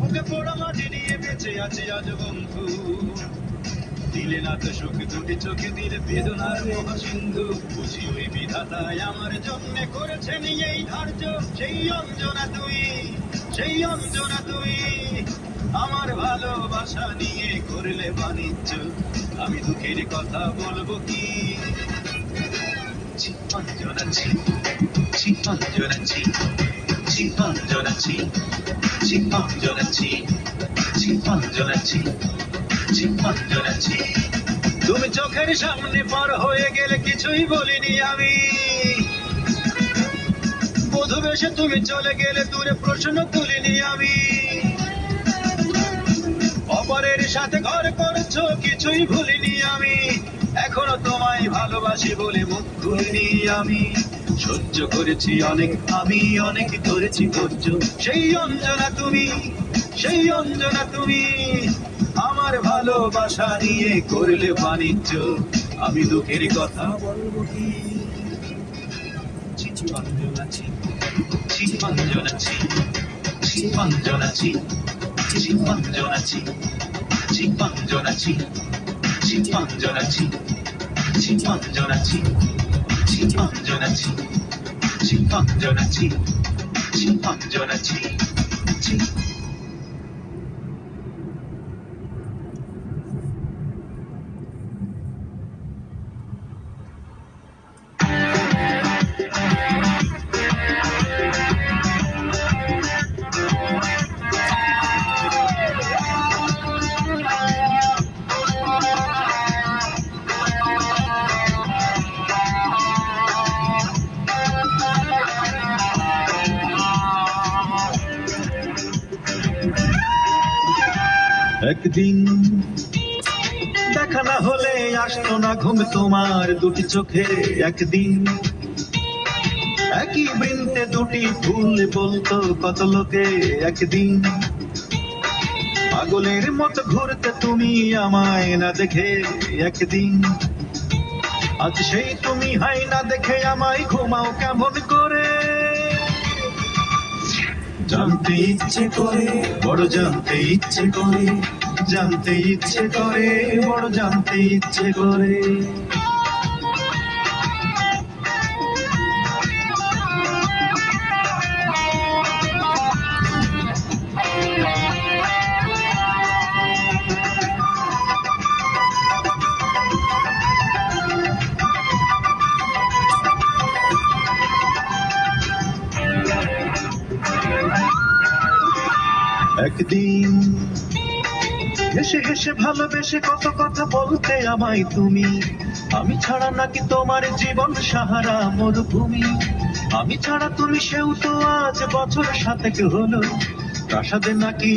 বুকে পোড়া মাটি নিয়ে বেঁচে আছি আজ বন্ধু, দিলে না তো সুখ দুটি চোখে দিলে বেদনার মহাসিন্ধু। বুঝি ওই বিধাতায় আমার জন্য করেছেন এই ধার্য, সেই অঞ্জনা তুই, সেই অঞ্জনা তুই। আমার ভালোবাসা নিয়ে করলে বাণিজ্য, আমি দুঃখের কথা বলবো কি? ছি অঞ্জনা ছি, ছি অঞ্জনা ছি, ছি অঞ্জনা ছি, ছি অঞ্জনা ছি, ছি অঞ্জনা ছি, ছি অঞ্জনা ছি। তুমি চোখের সামনে পার হয়ে গেলে কিছুই বলিনি আমি, বধূ বেশে তুমি চলে গেলে দূরে প্রশ্ন তুলিনি আমি। অপরের সাথে ঘর করেছো কিছুই ভুলিনি আমি, এখনো তোমায় ভালোবাসি বলে মুখ খুলিনি আমি। সহ্য করেছি অনেক আমি, অনেক করেছি ধৈর্য, সেই অঞ্জনা তুমি, সেই অঞ্জনা তুমি। আমার ভালোবাসা নিয়ে করলে বাণিজ্য, আমি দুঃখের কথা বলবো কি? ছি অঞ্জনা ছি, ছি অঞ্জনা ছি, ছি অঞ্জনা ছি, ছি অঞ্জনা ছি, ছি অঞ্জনা ছি, ছি অঞ্জনা ছি, ছি অঞ্জনা ছি, ছি অঞ্জনা ছি, ছি অঞ্জনা ছি, ছি অঞ্জনা ছি, ছি। একদিন দেখা না হলে আসতো না ঘুম তোমার দুটি চোখে, একদিন একই বৃন্তে দুটি ফুল বলতো কত লোকে, একদিন পাগলের মতো ঘুরতে তুমি আমায় না দেখে, একদিন আজ সেই তুমি হাই না দেখে আমায় ঘুমাও কেমন করে? জানতে ইচ্ছে করে, বড় জানতে ইচ্ছে করে, জানতে ইচ্ছে করে, বড় জানতে ইচ্ছে করে। একদিন হেসে হেসে ভালোবেসে কত কথা বলতে আমায় তুমি, আমি ছাড়া নাকি তোমার জীবন সাহারা মরুভূমি। আমি ছাড়া তুমি সেও তো আজ বছর সাতেক হলো, প্রাসাদে নাকি